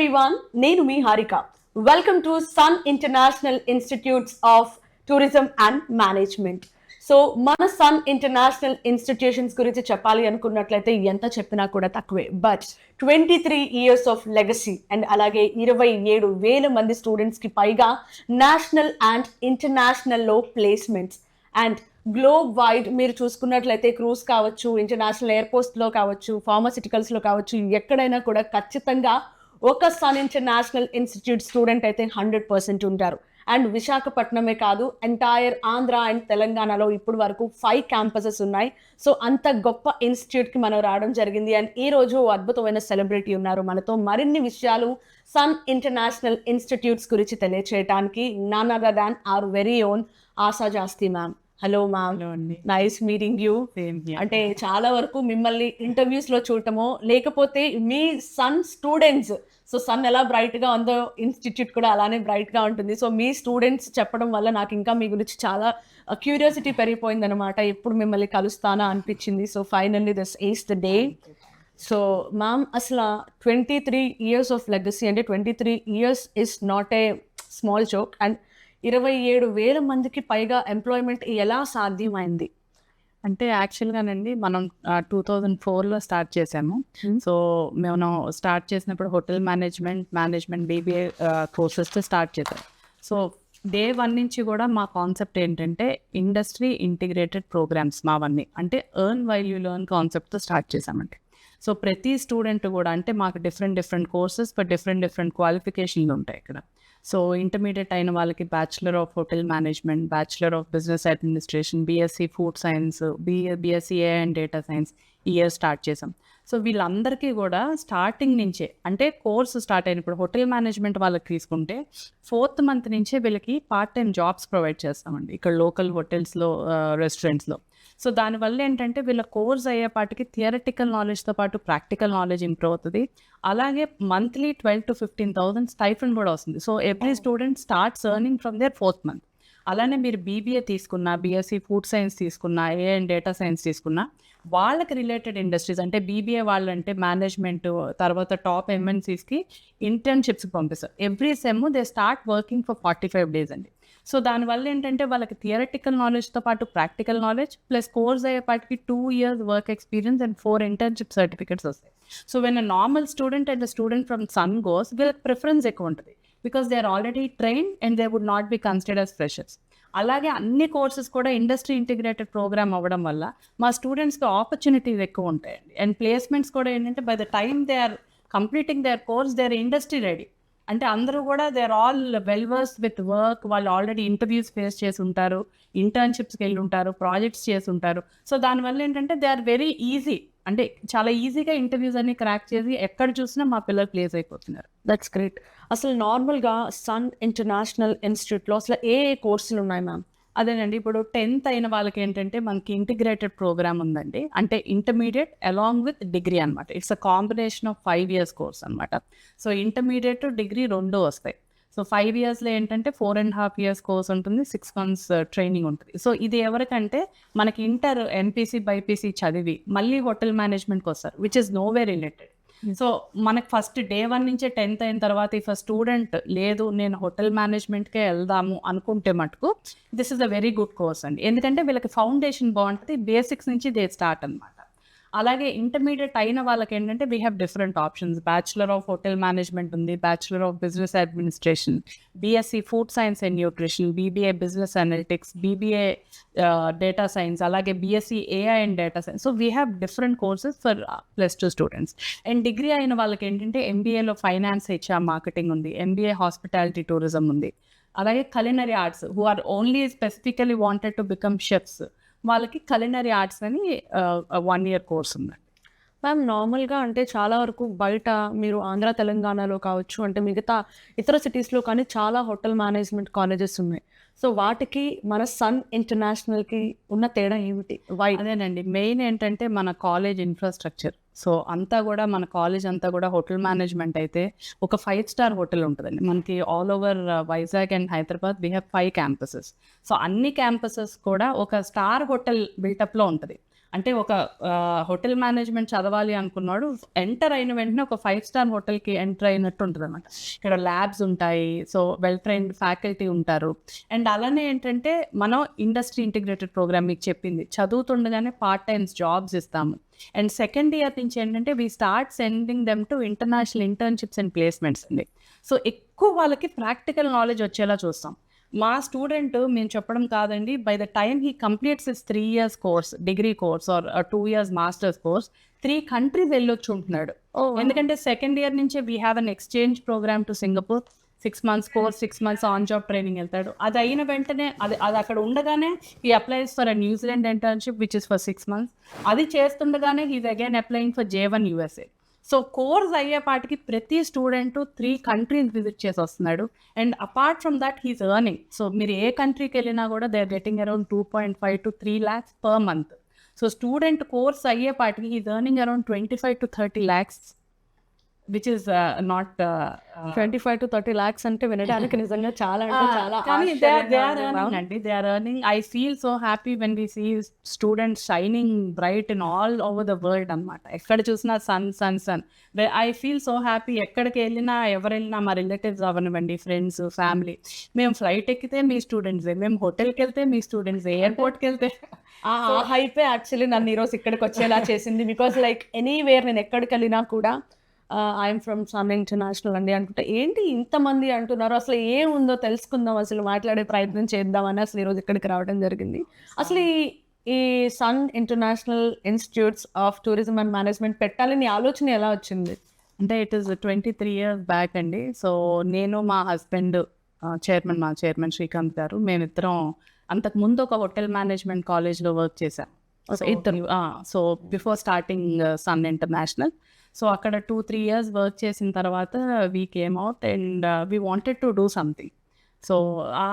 Everyone, నేను మీ Harika. Welcome to Sun international institutes of tourism and Management. So మన Sun International Institutions గురించి చెప్పాలి అనుకున్నట్లయితే ఎంత చెప్పినా కూడా తక్కువే. But 23 years of legacy and అలాగే 27,000 మంది స్టూడెంట్స్కి పైగా నేషనల్ అండ్ ఇంటర్నేషనల్లో ప్లేస్మెంట్స్ అండ్ గ్లోబ్ వైడ్ మీరు చూసుకున్నట్లయితే క్రూజ్ కావచ్చు, ఇంటర్నేషనల్ ఎయిర్పోర్ట్స్లో కావచ్చు, ఫార్మాసిటికల్స్లో కావచ్చు, ఎక్కడైనా కూడా ఖచ్చితంగా ఒక సన్ ఇంటర్నేషనల్ ఇన్స్టిట్యూట్ స్టూడెంట్ అయితే 100% ఉంటారు. అండ్ విశాఖపట్నమే కాదు, ఎంటైర్ ఆంధ్ర అండ్ తెలంగాణలో ఇప్పుడు వరకు 5 క్యాంపసెస్ ఉన్నాయి. సో అంత గొప్ప ఇన్స్టిట్యూట్కి మనం రావడం జరిగింది. అండ్ ఈ రోజు అద్భుతమైన సెలబ్రిటీ ఉన్నారు మనతో మరిన్ని విషయాలు సన్ ఇంటర్నేషనల్ ఇన్స్టిట్యూట్స్ గురించి తెలియచేయడానికి. None other than our very own Asha Jasti ma'am. Hello ma'am, nice meeting you. అంటే చాలా వరకు మిమ్మల్ని ఇంటర్వ్యూస్ లో చూడటమో లేకపోతే మీ సన్ స్టూడెంట్స్, సో సన్ ఎలా బ్రైట్ గా ఉందో ఇన్స్టిట్యూట్ కూడా అలానే బ్రైట్ గా ఉంటుంది. సో మీ స్టూడెంట్స్ చెప్పడం వల్ల నాకు ఇంకా మీ గురించి చాలా క్యూరియాసిటీ పెరిగిపోయింది అనమాట. ఎప్పుడు మిమ్మల్ని కలుస్తానా అనిపించింది. So finally this is the day. So ma'am, అసలు 23 years ఆఫ్ లెగసీ అంటే 23 years is not a small joke. And 27,000 మందికి పైగా ఎంప్లాయ్మెంట్ ఎలా సాధ్యమైంది? అంటే యాక్చువల్గానండి మనం 2004లో స్టార్ట్ చేసాము. సో మేము స్టార్ట్ చేసినప్పుడు హోటల్ మేనేజ్మెంట్ బీబీఏ కోర్సెస్తో స్టార్ట్ చేసాం. సో డే 1 నుంచి కూడా మా కాన్సెప్ట్ ఏంటంటే ఇండస్ట్రీ ఇంటిగ్రేటెడ్ ప్రోగ్రామ్స్ మావన్నీ అంటే ఎర్న్ వైల్ యూ లెర్న్ కాన్సెప్ట్తో స్టార్ట్ చేసామండి. సో ప్రతి స్టూడెంట్ కూడా అంటే మాకు డిఫరెంట్ కోర్సెస్ బట్ డిఫరెంట్ క్వాలిఫికేషన్లు ఉంటాయి ఇక్కడ. సో ఇంటర్మీడియట్ అయిన వాళ్ళకి bachelor of hotel management, bachelor of business administration, BSc food science, BSc A and data science ఈ ఇయర్ స్టార్ట్ చేసాం. సో వీళ్ళందరికీ కూడా స్టార్టింగ్ నుంచే అంటే కోర్సు స్టార్ట్ అయినప్పుడు హోటల్ మేనేజ్మెంట్ వాళ్ళకి తీసుకుంటే 4th month నుంచే వీళ్ళకి పార్ట్ టైం జాబ్స్ ప్రొవైడ్ చేస్తామండి ఇక్కడ లోకల్ హోటల్స్లో, రెస్టారెంట్స్లో. సో దానివల్ల ఏంటంటే వీళ్ళ కోర్స్ అయ్యేపాటికి థియరటికల్ నాలెడ్జ్తో పాటు ప్రాక్టికల్ నాలెడ్జ్ ఇంప్రూవ్ అవుతుంది. అలాగే మంత్లీ 12,000 to 15,000 స్టైఫండ్ కూడా వస్తుంది. So every student starts earning from their 4th month. అలానే మీరు బీబీఏ తీసుకున్నా, బీఎస్సీ ఫుడ్ సైన్స్ తీసుకున్నా, ఏ అండ్ డేటా సైన్స్ తీసుకున్నా వాళ్ళకి రిలేటెడ్ ఇండస్ట్రీస్ అంటే బీబీఏ వాళ్ళంటే మేనేజ్మెంట్ తర్వాత టాప్ ఎంఎన్సీస్కి ఇంటర్న్షిప్స్కి పంపిస్తారు. Every sem they start working for 45 days అండి. సో దానివల్ల ఏంటంటే వాళ్ళకి థియరటికల్ నాలెడ్జ్తో పాటు ప్రాక్టికల్ నాలెడ్జ్ ప్లస్ కోర్స్ అయ్యేపాటికి 2 years work experience and 4 internship certificates వస్తాయి. So when a normal student and student from Sun goes వీళ్ళకి ప్రిఫరెన్స్ ఎక్కువ ఉంటుంది because they are already trained and they would not be considered as freshers. అలాగే అన్ని courses కూడా industry integrated programme అవ్వడం వల్ల మా స్టూడెంట్స్కి ఆపర్చునిటీస్ ఎక్కువ ఉంటాయండి. అండ్ ప్లేస్మెంట్స్ కూడా ఏంటంటే by the time they are completing their course they are industry ready. అంటే అందరూ కూడా they are all well versed with work. వాళ్ళు ఆల్రెడీ ఇంటర్వ్యూస్ ఫేస్ చేసి ఉంటారు, ఇంటర్న్షిప్స్కి వెళ్ళి ఉంటారు, ప్రాజెక్ట్స్ చేసి ఉంటారు. సో దానివల్ల ఏంటంటే దే ఆర్ వెరీ ఈజీ, అంటే చాలా ఈజీగా ఇంటర్వ్యూస్ అన్ని క్రాక్ చేసి ఎక్కడ చూసినా మా పిల్లలు ప్లేస్ అయిపోతున్నారు. That's great. అసలు నార్మల్గా సన్ ఇంటర్నేషనల్ ఇన్స్టిట్యూట్లో అసలు ఏ కోర్సులు ఉన్నాయి మ్యామ్? అదేనండి, ఇప్పుడు 10th అయిన వాళ్ళకి ఏంటంటే మనకి ఇంటిగ్రేటెడ్ ప్రోగ్రామ్ ఉందండి. అంటే ఇంటర్మీడియట్ అలాంగ్ విత్ డిగ్రీ అనమాట. It's a combination of 5 years course అనమాట. సో ఇంటర్మీడియట్ డిగ్రీ 2 వస్తాయి. సో 5 yearsలో ఏంటంటే 4.5 years కోర్స్ ఉంటుంది, 6 months ట్రైనింగ్ ఉంటుంది. సో ఇది ఎవరికంటే మనకి ఇంటర్ ఎంపీసీ బైపీసీ చదివి మళ్ళీ హోటల్ మేనేజ్మెంట్కి వస్తారు, విచ్ ఇస్ నోవే రిలేటెడ్. సో మనకు ఫస్ట్ డే 1 నుంచే 10th అయిన తర్వాత ఇఫ్ స్టూడెంట్ లేదు నేను హోటల్ మేనేజ్మెంట్కే వెళ్దాము అనుకుంటే మటుకు this is a very good course అండి. ఎందుకంటే వీళ్ళకి ఫౌండేషన్ బాగుంటుంది, బేసిక్స్ నుంచి దే స్టార్ట్ అనమాట. అలాగే ఇంటర్మీడియట్ అయిన వాళ్ళకి ఏంటంటే we have different options. Bachelor of hotel management ఉంది, bachelor of business administration, BSc food science and nutrition, BBA business analytics, BBA data science, అలాగే BSc AI and data science. So we have different courses for +2 students. And degree అయిన వాళ్ళకి ఏంటంటే ఎంబీఏలో finance, HR, marketing ఉంది, MBA hospitality tourism ఉంది, అలాగే culinary arts who are only specifically wanted to become chefs వాళ్ళకి culinary arts అని 1 year course ఉందండి. మ్యామ్, నార్మల్గా అంటే చాలా వరకు బయట మీరు ఆంధ్ర తెలంగాణలో కావచ్చు, అంటే మిగతా ఇతర సిటీస్లో కానీ చాలా హోటల్ మేనేజ్మెంట్ కాలేజెస్ ఉన్నాయి. సో వాటికి మన సన్ ఇంటర్నేషనల్కి ఉన్న తేడా ఏమిటి? వై? అదేనండి, మెయిన్ ఏంటంటే మన కాలేజ్ ఇన్ఫ్రాస్ట్రక్చర్. సో అంతా కూడా మన కాలేజ్ అంతా కూడా హోటల్ మేనేజ్మెంట్ అయితే ఒక 5-star హోటల్ ఉంటుందండి మనకి. All over Vizag and Hyderabad we have 5 campuses. So అన్ని క్యాంపసెస్ కూడా ఒక స్టార్ హోటల్ బిల్టప్లో ఉంటుంది. అంటే ఒక హోటల్ మేనేజ్మెంట్ చదవాలి అనుకున్నాడు, ఎంటర్ అయిన వెంటనే ఒక 5-స్టార్ హోటల్కి ఎంటర్ అయినట్టు ఉంటుంది అనమాట. ఇక్కడ ల్యాబ్స్ ఉంటాయి, సో వెల్ ట్రైన్డ్ ఫ్యాకల్టీ ఉంటారు. అండ్ అలానే ఏంటంటే మనం ఇండస్ట్రీ ఇంటిగ్రేటెడ్ ప్రోగ్రామ్ మీకు చెప్పింది, చదువుతుండగానే పార్ట్ టైమ్స్ జాబ్స్ ఇస్తాము. అండ్ సెకండ్ ఇయర్ నుంచి ఏంటంటే we start sending them to international internships and placements అండి. సో ఎక్కువ వాళ్ళకి ప్రాక్టికల్ నాలెడ్జ్ వచ్చేలా చూస్తాం. మా స్టూడెంట్ మేము చెప్పడం కాదండి, by the time he completes his 3 years course, degree course or 2 years masters course, 3 countries వెళ్ళొచ్చు ఉంటున్నాడు. ఎందుకంటే సెకండ్ ఇయర్ నుంచే we have an exchange program to Singapore, 6 months course, 6 months on job training వెళ్తాడు. అది అయిన వెంటనే అది అక్కడ ఉండగానే he applies for a New Zealand internship which is for 6 months. అది చేస్తుండగానే he's again applying for J1 USA. So course అయ్యేపాటికి ప్రతి స్టూడెంట్ 3 countries విజిట్ చేసి వస్తున్నాడు. And apart from that he's earning. So మీరు ఏ కంట్రీకి వెళ్ళినా కూడా they are getting around 2.5 to 3 lakhs per month. So student course అయ్యేపాటికి he's earning around 25 to 30 lakhs, which is not 25 to 30 lakhs అంటే వినడానికి నిజంగా చాలా అంటే చాలా కానీ దే ఆర్ ఎర్నింగ్ అండి, they are earning. I feel so happy when we see students shining bright in all over the world అనమాట. ఎక్కడ చూసినా Sun. I feel so happy. ఎక్కడికి వెళ్ళినా ఎవరు వెళ్ళినా మా రిలేటివ్స్ అవనివ్వండి, ఫ్రెండ్స్, ఫ్యామిలీ, మేము ఫ్లైట్ ఎక్కితే మీ స్టూడెంట్సే, మేము హోటల్కి వెళ్తే మీ స్టూడెంట్సే, ఎయిర్పోర్ట్కి వెళ్తే ఆ హైపే యాక్చువల్లీ నన్ను ఈరోజు ఇక్కడికి వచ్చేలా చేసింది. బికాస్ లైక్ ఎనీవేర్ నేను ఎక్కడికి వెళ్ళినా కూడా ఐఎమ్ ఫ్రమ్ సన్ ఇంటర్నేషనల్ అండి అనుకుంటా, ఏంటి ఇంతమంది అంటున్నారు, అసలు ఏముందో తెలుసుకుందాం, అసలు మాట్లాడే ప్రయత్నం చేద్దామని అసలు ఈరోజు ఇక్కడికి రావడం జరిగింది. అసలు ఈ Sun international institutes of tourism and management పెట్టాలని ఆలోచన ఎలా వచ్చింది? అంటే ఇట్ ఈస్ 23 years బ్యాక్ అండి. సో నేను మా హస్బెండ్ మా చైర్మన్ శ్రీకాంత్ గారు, మేమిద్దరం అంతకుముందు ఒక హోటల్ మేనేజ్మెంట్ కాలేజ్లో వర్క్ చేశాం. So before starting Sun international. So అక్కడ 2-3 years వర్క్ చేసిన తర్వాత we came out and we wanted to do something. So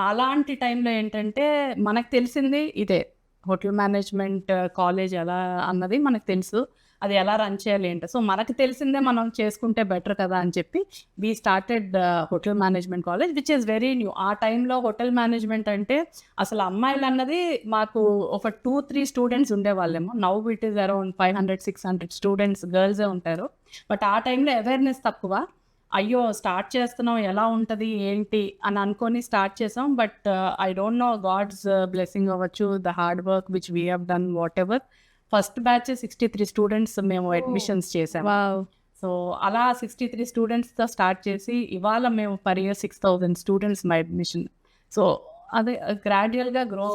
అలాంటి టైంలో ఏంటంటే మనకు తెలిసింది ఇదే, హోటల్ మేనేజ్మెంట్ కాలేజ్ ఎలా అన్నది మనకు తెలుసు, అది ఎలా రన్ చేయాలి ఏంటో. సో మనకు తెలిసిందే మనం చేసుకుంటే బెటర్ కదా అని చెప్పి we started hotel management college which is very new. ఆ టైంలో హోటల్ మేనేజ్మెంట్ అంటే అసలు అమ్మాయిలు అన్నది మాకు ఒక 2-3 students ఉండేవాళ్ళేమో. Now it is around 500-600 students గర్ల్సే ఉంటారు. బట్ ఆ టైంలో అవేర్నెస్ తక్కువ. అయ్యో స్టార్ట్ చేస్తున్నాం, ఎలా ఉంటుంది ఏంటి అని అనుకొని స్టార్ట్ చేసాం. But I don't know, God's blessing అవ్వచ్చు, the hard work which we have done, whatever. First batch 63 students మేము అడ్మిషన్స్ చేసాం. సో అలా 63 students స్టార్ట్ చేసి ఇవాళ మేము పర్ ఇయర్ 6,000 students మా అడ్మిషన్. సో అదే గ్రాడ్యువల్గా గ్రో,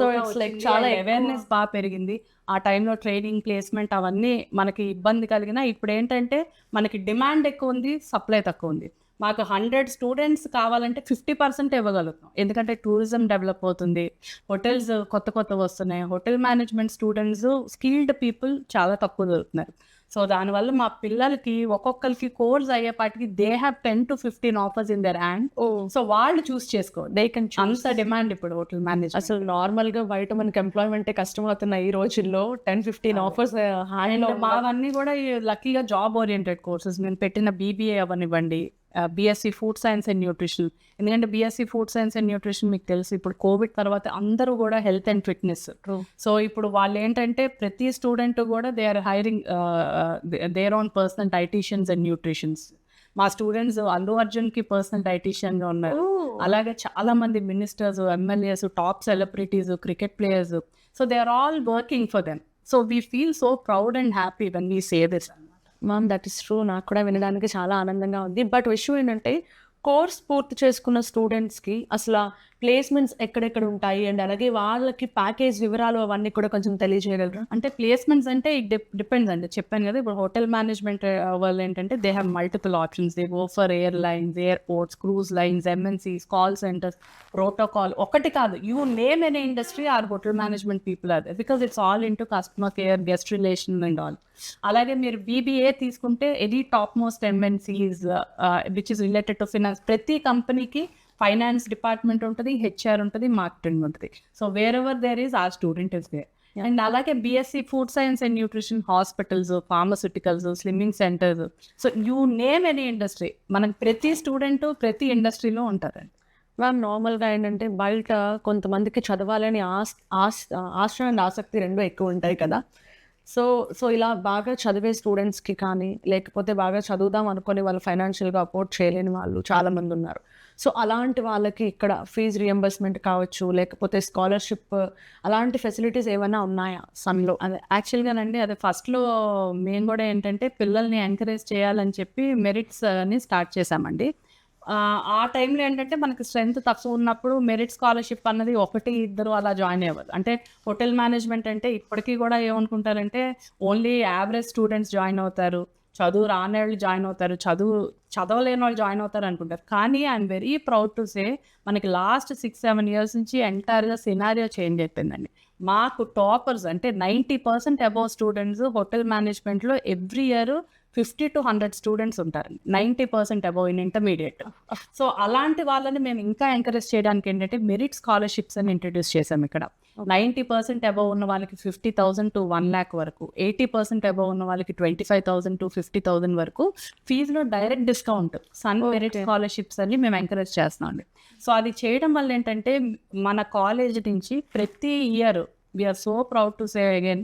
చాలా అవేర్నెస్ బాగా పెరిగింది. ఆ టైంలో ట్రైనింగ్, ప్లేస్మెంట్ అవన్నీ మనకి ఇబ్బంది కలిగినా ఇప్పుడు ఏంటంటే మనకి డిమాండ్ ఎక్కువ ఉంది, సప్లై తక్కువ ఉంది. మాకు 100 students కావాలంటే 50% ఇవ్వగలుగుతాం, ఎందుకంటే టూరిజం డెవలప్ అవుతుంది, హోటల్స్ కొత్త వస్తున్నాయి. Hotel management students, skilled people చాలా తక్కువ దొరుకుతున్నారు. సో దానివల్ల మా పిల్లలకి ఒక్కొక్కరికి కోర్స్ అయ్యేపాటికి they have 10 to 15 offers in their hand. So వాళ్ళు చూస్ చేసుకో, దే కెన్ చూస్. అంత డిమాండ్ ఇప్పుడు హోటల్ మేనేజ్. అసలు నార్మల్ గా బయట మనకి ఎంప్లాయ్మెంట్ కష్టం అవుతున్నాయి ఈ రోజుల్లో. 10-15 offers హ్యాండ్ లో. మావన్నీ కూడా లక్కీగా జాబ్ ఓరియంటెడ్ కోర్సెస్. నేను పెట్టిన BBA అవనివ్వండి, BSc food science and nutrition. ఎందుకంటే BSc food science and nutrition మీకు తెలుసు, ఇప్పుడు కోవిడ్ తర్వాత అందరూ కూడా హెల్త్ అండ్ ఫిట్నెస్. సో ఇప్పుడు వాళ్ళు ఏంటంటే ప్రతి స్టూడెంట్ కూడా they are hiring their own personal dieticians and nutritions. మా స్టూడెంట్స్ అల్లు అర్జున్కి పర్సనల్ డైటీషియన్గా ఉన్నారు. అలాగే చాలా మంది ministers, MLAs, top celebrities, cricket players. So they are all working for them. So we feel so proud and happy when we say this. Ma'am that is true, నాకు కూడా వినడానికి చాలా ఆనందంగా ఉంది. బట్ విషయం ఏంటంటే కోర్స్ పూర్తి చేసుకున్న స్టూడెంట్స్కి అసలు ప్లేస్మెంట్స్ ఎక్కడెక్కడ ఉంటాయి అండ్ అలాగే వాళ్ళకి ప్యాకేజ్ వివరాలు అవన్నీ కూడా కొంచెం తెలియజేయగలరు? అంటే ప్లేస్మెంట్స్ అంటే ఇట్ డిపెండ్స్ అండి. చెప్పాను కదా, ఇప్పుడు హోటల్ మేనేజ్మెంట్ వాళ్ళు ఏంటంటే they have multiple options. They go for airlines, airports, cruise lines, MNCs, call centres, protocol. ఒకటి కాదు, you name any industry our hotel management people are, because it's all into customer care, guest relation and all. అలాగే మీరు BBA తీసుకుంటే any top most MNCs which is related to finance. ప్రతి కంపెనీకి finance department ఉంటుంది, HR ఉంటుంది, marketing ఉంటుంది. So wherever there is our student is there. And అలాగే BSc food science and nutrition, hospitals, pharmaceuticals, slimming centres. So you name any industry, మనకి ప్రతి student ప్రతి ఇండస్ట్రీలో ఉంటారండి. మ్యామ్ నార్మల్గా ఏంటంటే బయట కొంతమందికి చదవాలని ఆశ అండ్ ఆసక్తి రెండు ఎక్కువ ఉంటాయి కదా. సో సో ఇలా బాగా చదివే స్టూడెంట్స్కి కానీ లేకపోతే బాగా చదువుదాం అనుకుని వాళ్ళు ఫైనాన్షియల్గా అఫోర్డ్ చేయలేని వాళ్ళు చాలా మంది ఉన్నారు. సో అలాంటి వాళ్ళకి ఇక్కడ ఫీజు రియంబర్స్మెంట్ కావచ్చు, లేకపోతే స్కాలర్షిప్ అలాంటి ఫెసిలిటీస్ ఏమైనా ఉన్నాయా సన్లో? అదే యాక్చువల్గానండి, అదే ఫస్ట్లో మేము కూడా ఏంటంటే పిల్లల్ని ఎంకరేజ్ చేయాలని చెప్పి మెరిట్స్ అని స్టార్ట్ చేసామండి. ఆ టైంలో ఏంటంటే మనకి స్ట్రెంత్ తక్కువ ఉన్నప్పుడు మెరిట్ స్కాలర్షిప్ అన్నది 1, 2 అలా జాయిన్ అయ్యేవారు. అంటే హోటల్ మేనేజ్మెంట్ అంటే ఇప్పటికీ కూడా ఏమనుకుంటారంటే ఓన్లీ యావరేజ్ స్టూడెంట్స్ జాయిన్ అవుతారు, చదువు రాని వాళ్ళు జాయిన్ అవుతారు, చదవలేని వాళ్ళు జాయిన్ అవుతారు అనుకుంటారు. కానీ ఐఎమ్ వెరీ ప్రౌడ్ టు సే మనకి లాస్ట్ 6-7 ఇయర్స్ నుంచి ఎంటైర్గా సినారియో చేంజ్ అయిపోయిందండి. మాకు టాపర్స్ అంటే 90% అబౌవ్ స్టూడెంట్స్ హోటల్ మేనేజ్మెంట్లో ఎవ్రీ ఇయర్ 50 to 100 స్టూడెంట్స్ ఉంటారు, 90% అబౌవ్ ఇన్ ఇంటర్మీడియట్. సో అలాంటి వాళ్ళని మేము ఇంకా ఎంకరేజ్ చేయడానికి ఏంటంటే మెరిట్ స్కాలర్షిప్స్ అని ఇంట్రడ్యూస్ చేసాం ఇక్కడ. 90% అబౌవ్ ఉన్న వాళ్ళకి 50,000 to 1 lakh వరకు, 80% అబౌవ్ ఉన్న వాళ్ళకి 25,000 to 50,000 వరకు ఫీజులో డైరెక్ట్ డిస్కౌంట్ సన్ మెరిట్ స్కాలర్షిప్స్ అని మేము ఎంకరేజ్ చేస్తున్నాం అండి. సో అది చేయడం వల్ల ఏంటంటే మన కాలేజ్ నుంచి ప్రతి year we're so proud to say again,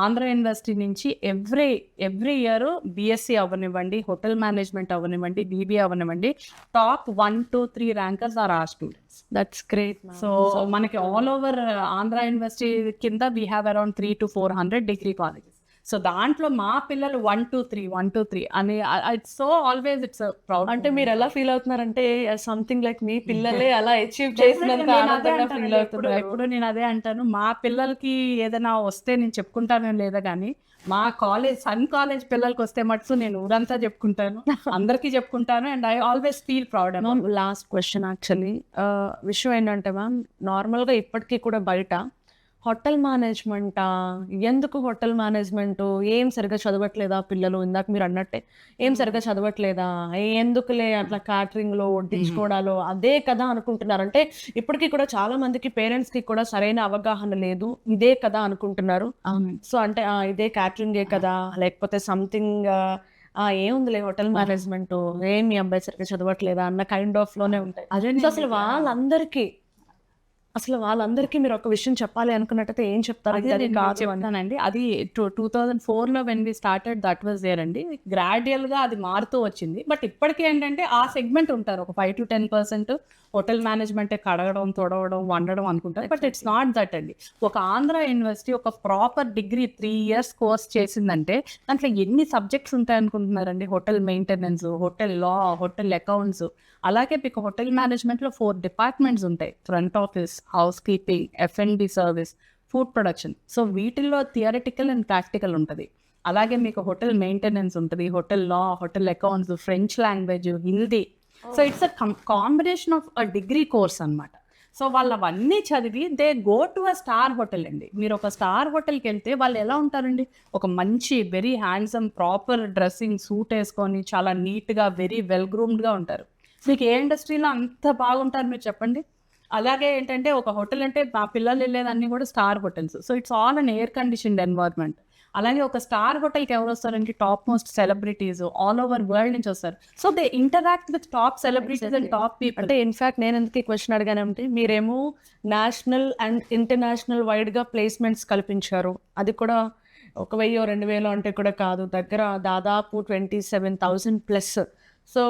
Andhra University నుంచి ఎవ్రీ ఇయర్ బీఎస్సీ అవ్వనివ్వండి, హోటల్ మేనేజ్మెంట్ అవ్వనివ్వండి, బీబీఏ అవ్వనివ్వండి, top 1 to 3 rankers are our students. That's great. So మనకి ఆల్ ఓవర్ ఆంధ్ర యూనివర్సిటీ కింద we have around 300 to 400 degree colleges. So దాంట్లో మా పిల్లలు 1 to 3 అని it's so always it's proud. అంటే మీరు ఎలా ఫీల్ అవుతున్నారంటే సంథింగ్ లైక్ మీ పిల్లలే అలా అచీవ్ చేసినంత ఆనందంగా ఫీల్ అవుతున్నారు. ఎప్పుడు నేను అదే అంటాను, మా పిల్లలకి ఏదైనా వస్తే నేను చెప్పుకుంటాను లేదా కానీ మా సన్ కాలేజ్ పిల్లలకి వస్తే మటుకు నేను ఊరంతా చెప్పుకుంటాను, అందరికీ చెప్పుకుంటాను. And I always feel proud. Last question actually, విషయం ఏంటంటే మ్యామ్, నార్మల్గా ఇప్పటికీ కూడా బయట హోటల్ మేనేజ్మెంటా, ఎందుకు హోటల్ మేనేజ్మెంట్, ఏం సరిగ్గా చదవట్లేదా పిల్లలు, ఇందాక మీరు అన్నట్టే ఏం సరిగ్గా చదవట్లేదా, ఎందుకులే అట్లా క్యాటరింగ్లో వడ్డించుకోవడాలో అదే కదా అనుకుంటున్నారు. అంటే ఇప్పటికీ కూడా చాలా మందికి పేరెంట్స్కి కూడా సరైన అవగాహన లేదు, ఇదే కదా అనుకుంటున్నారు. సో అంటే ఇదే క్యాటరింగే కదా, లేకపోతే సంథింగ్ ఏముందిలే హోటల్ మేనేజ్మెంట్, ఏం మీ అబ్బాయి సరిగ్గా చదవట్లేదా అన్న కైండ్ ఆఫ్ లోనే ఉంటాయి. అసలు వాళ్ళందరికీ మీరు ఒక విషయం చెప్పాలి అనుకున్నట్టయితే ఏం చెప్తారు? చెప్తానండి, అది 2004లో when we started that was there అండి. గ్రాడ్యువల్గా అది మారుతూ వచ్చింది. బట్ ఇప్పటికీ ఏంటంటే ఆ సెగ్మెంట్ ఉంటారు, ఒక 5 to 10% హోటల్ మేనేజ్మెంట్ కడగడం, తొడవడం, వండడం అనుకుంటారు. బట్ ఇట్స్ నాట్ దట్ అండి. ఒక ఆంధ్ర యూనివర్సిటీ ఒక ప్రాపర్ డిగ్రీ 3 years కోర్స్ చేసిందంటే దాంట్లో ఎన్ని సబ్జెక్ట్స్ ఉంటాయి అనుకుంటున్నారండి? హోటల్ మెయింటెనెన్స్, హోటల్ లా, హోటల్ అకౌంట్స్, అలాగే మీకు హోటల్ మేనేజ్మెంట్లో 4 డిపార్ట్మెంట్స్ ఉంటాయి, front office, house keeping, F&B service, food production. So వీటిల్లో థియరిటికల్ అండ్ ప్రాక్టికల్ ఉంటుంది. అలాగే మీకు హోటల్ మెయింటెనెన్స్ ఉంటుంది, hotel law, hotel accounts, French language, Hindi. So it's a combination of a degree course అనమాట. సో వాళ్ళు అవన్నీ చదివి they go to a star hotel అండి. మీరు ఒక స్టార్ హోటల్కి వెళ్తే వాళ్ళు ఎలా ఉంటారండి, ఒక మంచి very handsome proper dressing suit వేసుకొని చాలా నీట్గా వెరీ వెల్ గ్రూమ్డ్గా ఉంటారు. మీకు ఏ ఇండస్ట్రీలో అంత బాగుంటారు మీరు చెప్పండి? అలాగే ఏంటంటే ఒక హోటల్ అంటే మా పిల్లలు వెళ్ళేదన్నీ కూడా star hotels. So it's all an air conditioned environment. అలాగే ఒక స్టార్ హోటల్కి ఎవరు వస్తారంటే top most celebrities all over world నుంచి వస్తారు. So they interact with top celebrities and top people. అంటే ఇన్ఫాక్ట్ నేను ఎందుకు ఈ క్వశ్చన్ అడిగానంటే, మీరేమో నేషనల్ అండ్ ఇంటర్నేషనల్ వైడ్గా ప్లేస్మెంట్స్ కల్పించారు. అది కూడా 1,000 2,000 అంటే కూడా కాదు, దగ్గర దాదాపు 27,000+. సో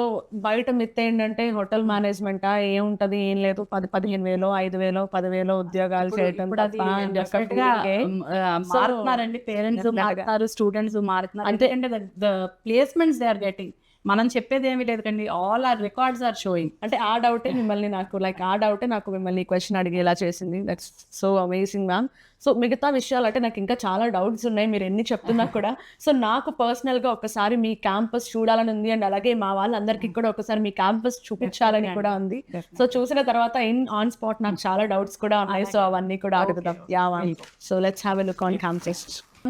బయట మిత్ ఏంటంటే హోటల్ మేనేజ్మెంటా ఏముంటది, ఏం లేదు, 10,000-15,000 5,000 10,000 ఉద్యోగాలు చేయటం. మారుతున్నారండి, పేరెంట్స్ మారుతున్నారు, స్టూడెంట్స్ మారుతున్నారు. అంటే the placements they are getting. మనం చెప్పేది ఏమీ లేదు కండి, all our records are showing. అంటే ఆ డౌటే నాకు మిమ్మల్ని క్వశ్చన్ అడిగేలా చేసింది. That's so amazing ma'am. So మిగతా విషయాలు అంటే నాకు ఇంకా చాలా డౌట్స్ ఉన్నాయి మీరు ఎన్ని చెప్తున్నా కూడా. సో నాకు పర్సనల్గా ఒకసారి మీ క్యాంపస్ చూడాలని ఉంది, అండ్ అలాగే మా వాళ్ళందరికీ కూడా ఒకసారి మీ క్యాంపస్ చూపించాలని కూడా ఉంది. సో చూసిన తర్వాత ఆన్ స్పాట్ నాకు చాలా డౌట్స్ కూడా ఉన్నాయి. సో అవన్నీ కూడా అడుగుదాం. So let's have a look on campus.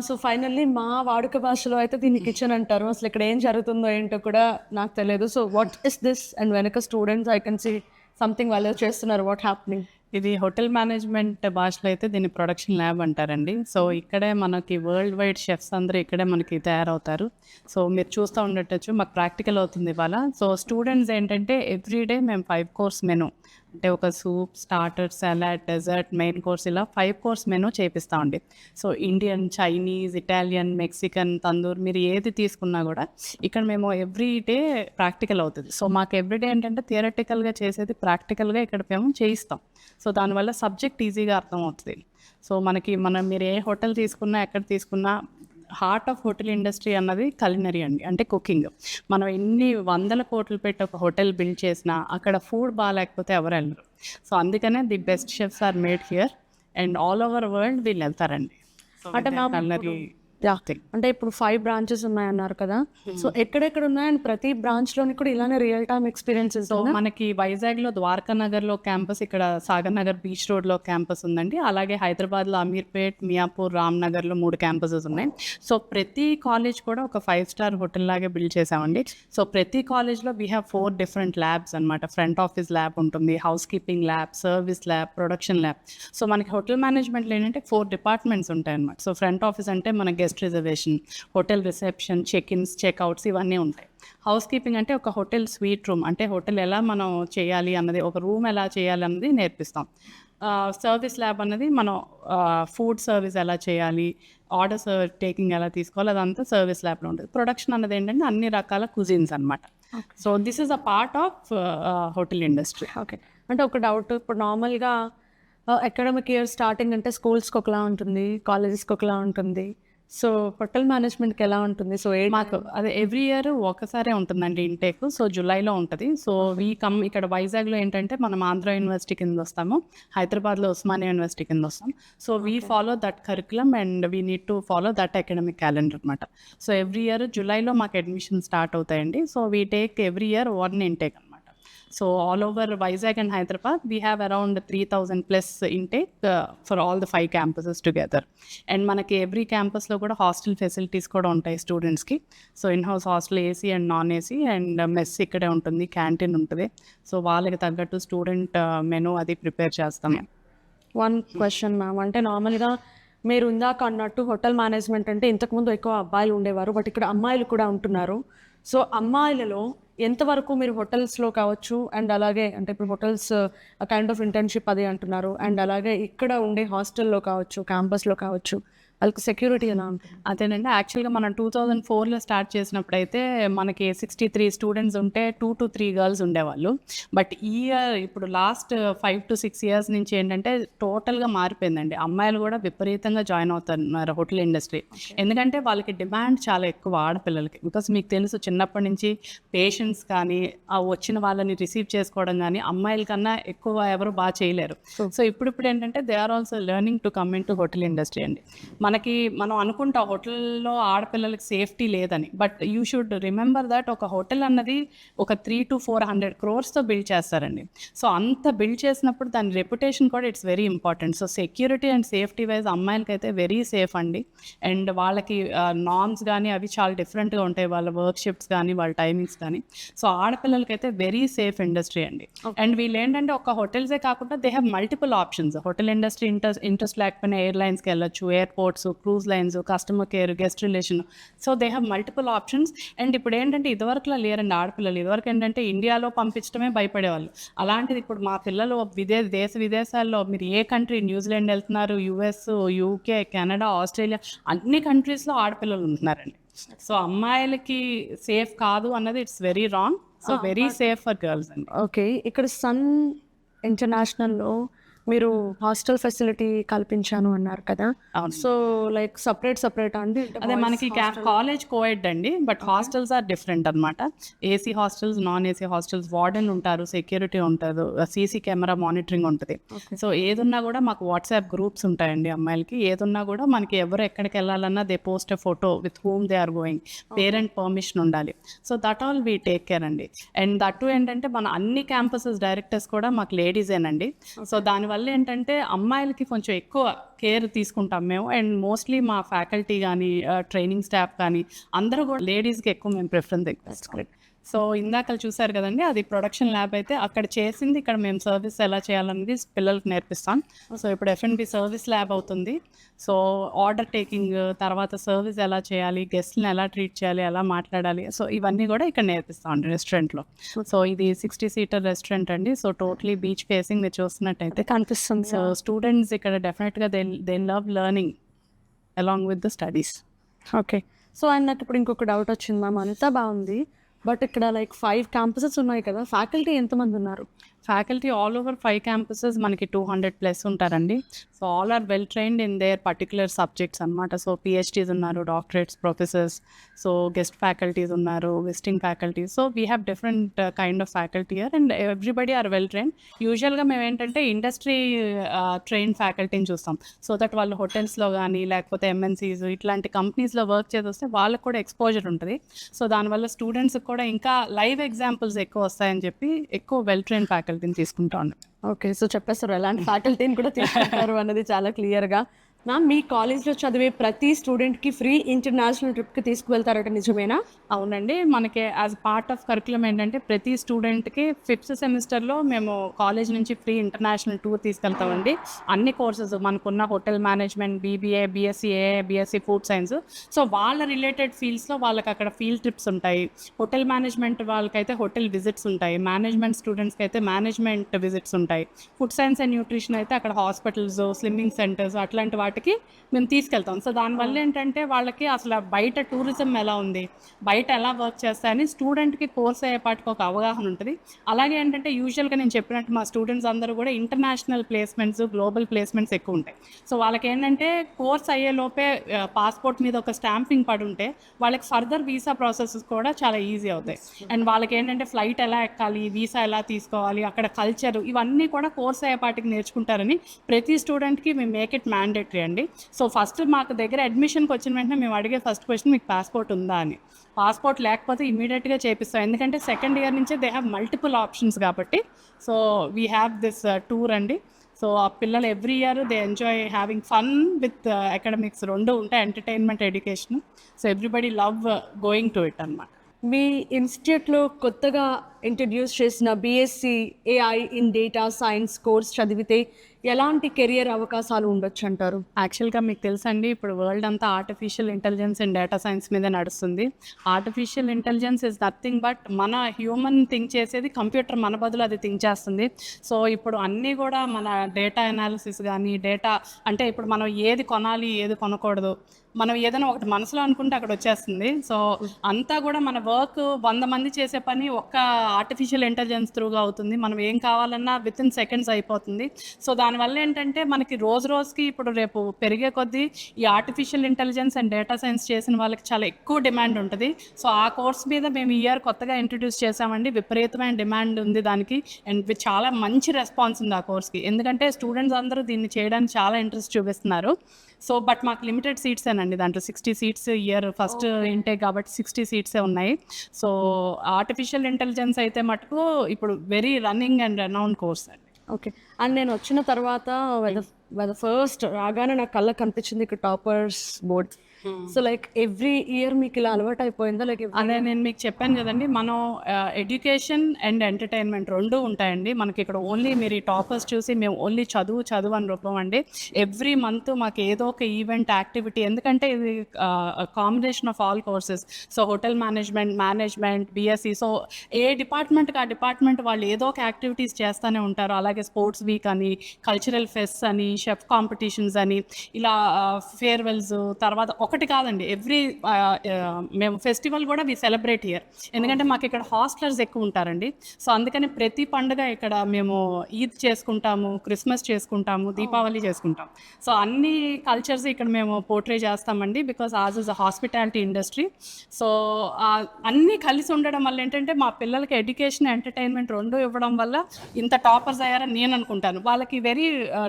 So finally మా వాడుక భాషలో అయితే దీన్ని కిచెన్ అంటారు. అసలు ఇక్కడ ఏం జరుగుతుందో ఏంటో కూడా నాకు తెలియదు. So what is this? And వెనక students I can see something వాళ్ళు చేస్తున్నారు. What happening? ఇది హోటల్ మేనేజ్మెంట్ భాషలో అయితే దీన్ని ప్రొడక్షన్ ల్యాబ్ అంటారండి. సో ఇక్కడే మనకి వరల్డ్ వైడ్ షెఫ్స్ అందరూ ఇక్కడే మనకి తయారవుతారు. సో మీరు చూస్తూ ఉండొచ్చు, మాకు ప్రాక్టికల్ అవుతుంది ఇవాళ. సో స్టూడెంట్స్ ఏంటంటే ఎవ్రీడే మేము 5 course మెను అంటే ఒక soup, starter, salad, dessert, main course ఇలా 5 కోర్స్ మెనూ చేపిస్తామండి. So Indian, Chinese, Italian, Mexican, tandoor మీరు ఏది తీసుకున్నా కూడా ఇక్కడ మేము ఎవ్రీ డే ప్రాక్టికల్ అవుతుంది. సో మాకు ఎవ్రీడే ఏంటంటే థియరటికల్గా చేసేది ప్రాక్టికల్గా ఇక్కడ మేము చేయిస్తాం. సో దానివల్ల సబ్జెక్ట్ ఈజీగా అర్థమవుతుంది. సో మనం మీరు ఏ హోటల్ తీసుకున్నా, ఎక్కడ తీసుకున్నా హార్ట్ ఆఫ్ హోటల్ ఇండస్ట్రీ అన్నది కలినరీ అండి, అంటే కుకింగ్. మనం ఎన్ని 100 కోట్లు పెట్టి ఒక హోటల్ బిల్డ్ చేసినా అక్కడ ఫుడ్ బాగాలేకపోతే ఎవరు వెళ్ళరు. సో అందుకనే the best chefs are made here and all over world వీళ్ళు వెళ్తారండి. అంటే కలినరీ అంటే ఇప్పుడు 5 బ్రాంచెస్ ఉన్నాయన్నారు కదా, సో ఎక్కడెక్కడ ఉన్నాయని ప్రతి బ్రాంచ్ లోని కూడా ఇలానే రియల్ టైమ్ ఎక్స్పీరియన్సెస్. సో మనకి వైజాగ్లో ద్వారకా నగర్లో క్యాంపస్, ఇక్కడ సాగర్ నగర్ బీచ్ రోడ్లో క్యాంపస్ ఉందండి. అలాగే హైదరాబాద్లో అమీర్పేట్, మియాపూర్, రామ్నగర్లో 3 క్యాంపసెస్ ఉన్నాయి. సో ప్రతి కాలేజ్ కూడా ఒక 5 స్టార్ హోటల్ లాగే బిల్డ్ చేసామండి. సో ప్రతి కాలేజ్లో వీ హ్యావ్ 4 డిఫరెంట్ ల్యాబ్స్ అనమాట. ఫ్రంట్ ఆఫీస్ ల్యాబ్ ఉంటుంది, house keeping lab, service lab, production lab. So మనకి హోటల్ మేనేజ్మెంట్లో ఏంటంటే 4 డిపార్ట్మెంట్స్ ఉంటాయి అనమాట. సో ఫ్రంట్ ఆఫీస్ అంటే మన guest reservation, hotel reception, check-ins, checkouts ఇవన్నీ ఉంటాయి. హౌస్ కీపింగ్ అంటే ఒక హోటల్ స్వీట్ రూమ్, అంటే హోటల్ ఎలా మనం చేయాలి అన్నది, ఒక రూమ్ ఎలా చేయాలి అన్నది నేర్పిస్తాం. సర్వీస్ ల్యాబ్ అన్నది మనం ఫుడ్ సర్వీస్ ఎలా చేయాలి, ఆర్డర్స్ టేకింగ్ ఎలా తీసుకోవాలి, అదంతా సర్వీస్ ల్యాబ్లో ఉంటుంది. ప్రొడక్షన్ అన్నది ఏంటంటే అన్ని రకాల కుజిన్స్ అనమాట. So this is a part of hotel industry. Okay, అంటే ఒక డౌట్, ఇప్పుడు నార్మల్గా అకాడమిక్ ఇయర్ స్టార్టింగ్ అంటే స్కూల్స్కి ఒకలా ఉంటుంది, కాలేజెస్కి ఒకలా ఉంటుంది. సో హోటల్ మేనేజ్మెంట్కి ఎలా ఉంటుంది? సో మాకు అదే ఎవ్రీ ఇయర్ ఒకసారే ఉంటుందండి ఇంటేక్. సో జూలైలో ఉంటుంది. సో ఇక్కడ వైజాగ్లో ఏంటంటే మనం ఆంధ్ర యూనివర్సిటీ కింద వస్తాము, హైదరాబాద్లో ఉస్మానియా యూనివర్సిటీ కింద వస్తాం. So we follow that curriculum and we need to follow that academic calendar అనమాట. సో ఎవ్రీ ఇయర్ జూలైలో మాకు అడ్మిషన్ స్టార్ట్ అవుతాయండి. So we take every year 1 intake అనమాట. So all over Vizag and Hyderabad we have around 3000+ intake for all the 5 campuses together. And మనకి every క్యాంపస్లో కూడా hostel facilities కూడా ఉంటాయి స్టూడెంట్స్కి. So in house hostel AC and non AC and mess ఇక్కడే ఉంటుంది, canteen ఉంటుంది. సో వాళ్ళకి తగ్గట్టు స్టూడెంట్ మెనూ అది ప్రిపేర్ చేస్తాము. 1 క్వశ్చన్ మ్యామ్, అంటే నార్మల్గా మీరు ఇందాక అన్నట్టు హోటల్ మేనేజ్మెంట్ అంటే ఇంతకుముందు ఎక్కువ అబ్బాయిలు ఉండేవారు, బట్ ఇక్కడ అమ్మాయిలు కూడా ఉంటున్నారు. సో అమ్మాయిలలో ఎంతవరకు మీరు హోటల్స్లో కావచ్చు, అండ్ అలాగే అంటే ఇప్పుడు హోటల్స్ కైండ్ ఆఫ్ ఇంటర్న్షిప్ అది అంటున్నారు, అండ్ అలాగే ఇక్కడ ఉండే హాస్టల్లో కావచ్చు, క్యాంపస్లో కావచ్చు, వాళ్ళకి సెక్యూరిటీ ఎలా ఉంటుంది? అదేనండి, యాక్చువల్గా మనం 2004లో స్టార్ట్ చేసినప్పుడు అయితే మనకి 63 స్టూడెంట్స్ ఉంటే 2 to 3 గర్ల్స్ ఉండేవాళ్ళు. బట్ ఈ ఇయర్ ఇప్పుడు లాస్ట్ 5 to 6 years నుంచి ఏంటంటే టోటల్గా మారిపోయిందండి. అమ్మాయిలు కూడా విపరీతంగా జాయిన్ అవుతున్నారు హోటల్ ఇండస్ట్రీ. ఎందుకంటే వాళ్ళకి డిమాండ్ చాలా ఎక్కువ ఆడపిల్లలకి. బికాస్ మీకు తెలుసు చిన్నప్పటి నుంచి పేషెంట్స్ కానీ ఆ వచ్చిన వాళ్ళని రిసీవ్ చేసుకోవడం కానీ అమ్మాయిల కన్నా ఎక్కువ ఎవరు బాగా చేయలేరు. సో ఇప్పుడు ఏంటంటే they are also learning to come in to hotel industry అండి. మనం అనుకుంటాం హోటల్లో ఆడపిల్లలకి సేఫ్టీ లేదని, but you should remember that ఒక హోటల్ అన్నది ఒక 300 to 400 crores బిల్డ్ చేస్తారండి. సో అంత బిల్డ్ చేసినప్పుడు దాని రెప్యుటేషన్ కూడా it's very important. So security and safety wise అమ్మాయిలకి అయితే వెరీ సేఫ్ అండి. అండ్ వాళ్ళకి నార్మ్స్ కానీ అవి చాలా డిఫరెంట్గా ఉంటాయి, వాళ్ళ వర్క్ షిఫ్ట్స్ కానీ వాళ్ళ టైమింగ్స్ కానీ. సో ఆడపిల్లలకి అయితే వెరీ సేఫ్ ఇండస్ట్రీ అండి. అండ్ వీళ్ళు ఏంటంటే ఒక హోటల్సే కాకుండా they have multiple options. Hotel industry interest లేకపోయినా ఎయిర్లైన్స్కి వెళ్ళొచ్చు, airports, cruise lines, customer care, guest relation. So they have multiple options. And ఇప్పుడు ఏంటంటే ఇదివరకులా లేరండి ఆడపిల్లలు. ఇదివరకు ఏంటంటే ఇండియాలో పంపించడమే భయపడేవాళ్ళు. అలాంటిది ఇప్పుడు మా పిల్లలు దేశ విదేశాల్లో మీరు ఏ కంట్రీ, న్యూజిలాండ్ వెళ్తున్నారు, యుఎస్, యూకే, కెనడా, ఆస్ట్రేలియా, అన్ని కంట్రీస్లో ఆడపిల్లలు ఉంటున్నారండి. సో అమ్మాయిలకి సేఫ్ కాదు అన్నది it's very wrong. So very safe for girls అండి. ఓకే, ఇక్కడ సన్ ఇంటర్నేషనల్లో మీరు హాస్టల్ ఫెసిలిటీ కల్పించాను అన్నారు కదా, సో లైక్ సపరేట్ అండి? అదే మనకి కాలేజ్ కోఎడ్ అండి, బట్ హాస్టల్స్ ఆర్ డిఫరెంట్ అనమాట. AC hostels, non AC hostels, warden ఉంటారు, సెక్యూరిటీ ఉంటుంది, సీసీ కెమెరా మానిటరింగ్ ఉంటుంది. సో ఏదున్నా కూడా మాకు వాట్సాప్ గ్రూప్స్ ఉంటాయండి అమ్మాయిలకి. ఏదున్నా కూడా మనకి ఎవరు ఎక్కడికి వెళ్ళాలన్నా they post a photo with whom they are going, parent permission ఉండాలి. So that all we take care అండి. అండ్ దట్ ఏంటంటే మన అన్ని క్యాంపసెస్ డైరెక్టర్స్ కూడా మాకు లేడీసేనండి. సో దానివల్ల ఏంటంటే అమ్మాయిలకి కొంచెం ఎక్కువ కేర్ తీసుకుంటాం మేము. అండ్ మోస్ట్లీ మా ఫ్యాకల్టీ కానీ ట్రైనింగ్ స్టాఫ్ కానీ అందరూ కూడా లేడీస్కి ఎక్కువ మేము ప్రిఫరెన్స్ ఇస్తాం. సో ఇందాక చూసారు కదండి, అది ప్రొడక్షన్ ల్యాబ్ అయితే అక్కడ చేసింది ఇక్కడ మేము సర్వీస్ ఎలా చేయాలనేది పిల్లలకు నేర్పిస్తాం. సో ఇప్పుడు F&B సర్వీస్ ల్యాబ్ అవుతుంది. సో ఆర్డర్ టేకింగ్, తర్వాత సర్వీస్ ఎలా చేయాలి, గెస్ట్ని ఎలా ట్రీట్ చేయాలి, ఎలా మాట్లాడాలి, సో ఇవన్నీ కూడా ఇక్కడ నేర్పిస్తాం అండి రెస్టారెంట్లో. సో ఇది 60 సీటర్ రెస్టారెంట్ అండి. సో టోటలీ బీచ్ ఫేసింగ్ మీరు చూస్తున్నట్టయితే కనిపిస్తుంది. సో స్టూడెంట్స్ ఇక్కడ డెఫినెట్గా they love learning along with the studies. Okay. So and నాకు ఇప్పుడు ఇంకొక డౌట్ వచ్చింది మ్యామ్, అంతా బాగుంది బట్ ఇక్కడ లైక్ 5 క్యాంపసెస్ ఉన్నాయి కదా, ఫ్యాకల్టీ ఎంతమంది ఉన్నారు? ఫ్యాకల్టీ ఆల్ ఓవర్ 5 క్యాంపసెస్ మనకి 200+ ఉంటారండి. So all are well trained in their particular subjects అనమాట. సో పిహెచ్డీస్ ఉన్నారు, doctorates, professors, so guest faculties ఉన్నారు, visiting faculties. So we have different kind of faculty here and everybody are well trained. యూజువల్గా మేము ఏంటంటే industry train ఫ్యాకల్టీని చూస్తాం. So that వాళ్ళు హోటల్స్లో కానీ లేకపోతే ఎంఎన్సీస్ ఇట్లాంటి కంపెనీస్లో వర్క్ చేసి వస్తే వాళ్ళకు కూడా ఎక్స్పోజర్ ఉంటుంది. సో దానివల్ల స్టూడెంట్స్కి కూడా ఇంకా లైవ్ ఎగ్జాంపుల్స్ ఎక్కువ వస్తాయని చెప్పి ఎక్కువ వెల్ ట్రైన్ ఫ్యాకల్టీని తీసుకుంటాను. ఓకే. సో చెప్పేస్తారు ఎలాంటి ఫ్యాకల్టీని కూడా తీసుకుంటారు అన్నది చాలా క్లియర్గా. మ్యామ్, మీ కాలేజ్లో చదివే ప్రతి స్టూడెంట్కి ఫ్రీ ఇంటర్నేషనల్ ట్రిప్కి తీసుకువెళ్తారట, నిజమేనా? అవునండి. మనకి యాజ్ పార్ట్ ఆఫ్ కరికులం ఏంటంటే ప్రతి స్టూడెంట్కి 5th సెమిస్టర్లో మేము కాలేజ్ నుంచి ఫ్రీ ఇంటర్నేషనల్ టూర్ తీసుకెళ్తామండి. అన్ని కోర్సెస్ మనకున్న hotel management, BBA, BSc AA, BSc food science, so వాళ్ళ రిలేటెడ్ ఫీల్డ్స్లో వాళ్ళకి అక్కడ ఫీల్డ్ ట్రిప్స్ ఉంటాయి. హోటల్ మేనేజ్మెంట్ వాళ్ళకైతే హోటల్ విజిట్స్ ఉంటాయి, మేనేజ్మెంట్ స్టూడెంట్స్కి అయితే మేనేజ్మెంట్ విజిట్స్ ఉంటాయి. ఫుడ్ సైన్స్ అండ్ న్యూట్రిషన్ అయితే అక్కడ హాస్పిటల్స్, స్లిమ్మింగ్ సెంటర్స్ అట్లాంటి వాటికి మేము తీసుకెళ్తాం. సో దానివల్ల ఏంటంటే వాళ్ళకి అసలు బయట టూరిజం ఎలా ఉంది, బయట ఎలా వర్క్ చేస్తాయని స్టూడెంట్కి కోర్స్ అయ్యేపాటికి ఒక అవగాహన ఉంటుంది. అలాగే ఏంటంటే యూజువల్గా నేను చెప్పినట్టు మా స్టూడెంట్స్ అందరూ కూడా ఇంటర్నేషనల్ ప్లేస్మెంట్స్, గ్లోబల్ ప్లేస్మెంట్స్ ఎక్కువ ఉంటాయి. సో వాళ్ళకి ఏంటంటే కోర్స్ అయ్యే లోపే పాస్పోర్ట్ మీద ఒక స్టాంపింగ్ పడి ఉంటే వాళ్ళకి ఫర్దర్ వీసా ప్రాసెసెస్ కూడా చాలా ఈజీ అవుతాయి. అండ్ వాళ్ళకి ఏంటంటే ఫ్లైట్ ఎలా ఎక్కాలి, వీసా ఎలా తీసుకోవాలి, అక్కడ కల్చర్, ఇవన్నీ కూడా కోర్స్ అయ్యేపాటికి నేర్చుకుంటారని ప్రతి స్టూడెంట్కి మేము మేక్ ఇట్ మ్యాండేటరీ అండి. సో ఫస్ట్ మాకు దగ్గర అడ్మిషన్కి వచ్చిన వెంటనే మేము అడిగే ఫస్ట్ క్వశ్చన్, మీకు పాస్పోర్ట్ ఉందా అని. పాస్పోర్ట్ లేకపోతే ఇమీడియట్గా చేపిస్తాం, ఎందుకంటే సెకండ్ ఇయర్ నుంచే దే హ్యావ్ మల్టిపుల్ ఆప్షన్స్ కాబట్టి. So we have this tour అండి. సో ఆ పిల్లలు every year they enjoy having fun with academics, రెండు ఉంటాయి, entertainment, education. So everybody love going to it అనమాట. మీ ఇన్స్టిట్యూట్లో కొత్తగా ఇంట్రడ్యూస్ చేసిన BSc AI in data science course చదివితే ఎలాంటి కెరియర్ అవకాశాలు ఉండొచ్చు అంటారు? యాక్చువల్గా మీకు తెలుసండి, ఇప్పుడు వరల్డ్ అంతా artificial intelligence and data science మీద నడుస్తుంది. Artificial intelligence is nothing but మన హ్యూమన్ థింక్ చేసేది కంప్యూటర్ మన బదులు అది థింక్ చేస్తుంది. సో ఇప్పుడు అన్నీ కూడా మన డేటా అనాలిసిస్ కానీ, డేటా అంటే ఇప్పుడు మనం ఏది కొనాలి, ఏది కొనకూడదు, మనం ఏదైనా ఒకటి మనసులో అనుకుంటే అక్కడ వచ్చేస్తుంది. సో అంతా కూడా మన వర్క్ 100 మంది చేసే పని ఒక్క ఆర్టిఫిషియల్ ఇంటెలిజెన్స్ త్రూగా అవుతుంది. మనం ఏం కావాలన్నా విత్ ఇన్ సెకండ్స్ అయిపోతుంది. సో దానివల్ల ఏంటంటే మనకి రోజు రోజుకి ఇప్పుడు రేపు పెరిగే కొద్దీ ఈ artificial intelligence and data science చేసిన వాళ్ళకి చాలా ఎక్కువ డిమాండ్ ఉంటుంది. సో ఆ కోర్స్ మీద మేము ఈ ఇయర్ కొత్తగా ఇంట్రడ్యూస్ చేసామండి. విపరీతమైన డిమాండ్ ఉంది దానికి అండ్ చాలా మంచి రెస్పాన్స్ ఉంది ఆ కోర్స్కి, ఎందుకంటే స్టూడెంట్స్ అందరూ దీన్ని చేయడానికి చాలా ఇంట్రెస్ట్ చూపిస్తున్నారు. సో బట్ మాకు లిమిటెడ్ సీట్సేనండి, దాంట్లో 60 సీట్స్ ఇయర్ ఫస్ట్ ఇంటేక్ కాబట్టి 60 సీట్సే ఉన్నాయి. సో ఆర్టిఫిషియల్ ఇంటెలిజెన్స్ అయితే మటుకు ఇప్పుడు వెరీ రన్నింగ్ అండ్ రనౌండ్ కోర్స్ అండి. ఓకే. అండ్ నేను వచ్చిన తర్వాత ఫస్ట్ రాగానే నాకు కళ్ళకి కనిపించింది ఇక్కడ toppers board. So like every year మీకు ఇలా అలవాటు అయిపోయిందా? లైక్ అదే నేను మీకు చెప్పాను కదండి, మనం ఎడ్యుకేషన్ అండ్ ఎంటర్టైన్మెంట్ రెండు ఉంటాయండి మనకి ఇక్కడ. ఓన్లీ మీరు ఈ టాపర్స్ చూసి మేము ఓన్లీ చదువు అని రూపం అండి. ఎవ్రీ మంత్ మాకు ఏదో ఒక ఈవెంట్ యాక్టివిటీ, ఎందుకంటే ఇది combination of all courses. So hotel management, BSc, so ఏ డిపార్ట్మెంట్కి ఆ డిపార్ట్మెంట్ వాళ్ళు ఏదో ఒక యాక్టివిటీస్ చేస్తూనే ఉంటారు. అలాగే స్పోర్ట్స్ వీక్ అని, కల్చరల్ ఫెస్ట్ అని, షెఫ్ కాంపిటీషన్స్ అని, ఇలా ఫేర్వెల్స్, తర్వాత ఒకటి కాదండి ఎవ్రీ మేము ఫెస్టివల్ కూడా వి సెలబ్రేట్ హియర్, ఎందుకంటే మాకు ఇక్కడ హాస్టలర్స్ ఎక్కువ ఉంటారండి. సో అందుకని ప్రతి పండుగ ఇక్కడ మేము ఈద్ చేసుకుంటాము, క్రిస్మస్ చేసుకుంటాము, దీపావళి చేసుకుంటాం. సో అన్ని కల్చర్స్ ఇక్కడ మేము పోర్ట్రే చేస్తామండి, because as is a hospitality industry. So అన్నీ కలిసి ఉండడం వల్ల ఏంటంటే మా పిల్లలకి ఎడ్యుకేషన్, ఎంటర్టైన్మెంట్ రెండు ఇవ్వడం వల్ల ఇంత టాపర్స్ అయ్యారని నేను అనుకుంటాను. వాళ్ళకి వెరీ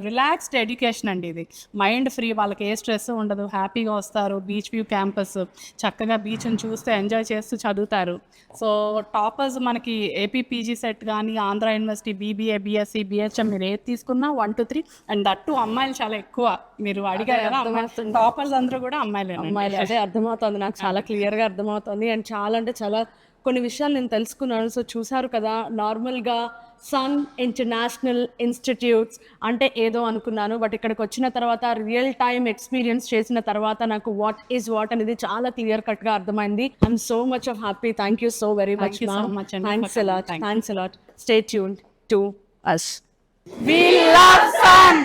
రిలాక్స్డ్ ఎడ్యుకేషన్ అండి ఇది, మైండ్ ఫ్రీ, వాళ్ళకి ఏ స్ట్రెస్ ఉండదు, హ్యాపీగా వస్తారు. బీచ్ వ్యూ క్యాంపస్, చక్కగా బీచ్ని చూస్తూ ఎంజాయ్ చేస్తూ చదువుతారు. సో టాపర్స్ మనకి AP PG సెట్ కానీ, Andhra university, BBA, BSc, BHM మీరు ఏది తీసుకున్నా 1 to 3 అండ్ దట్టు అమ్మాయిలు చాలా ఎక్కువ. మీరు అడిగారు కదా, టాపర్స్ అందరూ కూడా అమ్మాయిలే. అదే అర్థమవుతుంది నాకు, చాలా క్లియర్గా అర్థమవుతుంది. అండ్ చాలా అంటే చాలా కొన్ని విషయాలు నేను తెలుసుకున్నాను. సో చూసారు కదా, నార్మల్గా సన్ ఇంటర్నేషనల్ ఇన్స్టిట్యూట్స్ అంటే ఏదో అనుకున్నాను, బట్ ఇక్కడికి వచ్చిన తర్వాత రియల్ టైమ్ ఎక్స్పీరియన్స్ చేసిన తర్వాత నాకు వాట్ ఈజ్ వాట్ అనేది చాలా క్లియర్ కట్గా అర్థమైంది. I'm so much of happy. Thank you so very much. you so much అండి thanks for a lot. coming. Thank you. Thanks a lot. Stay tuned to us. We love Sun!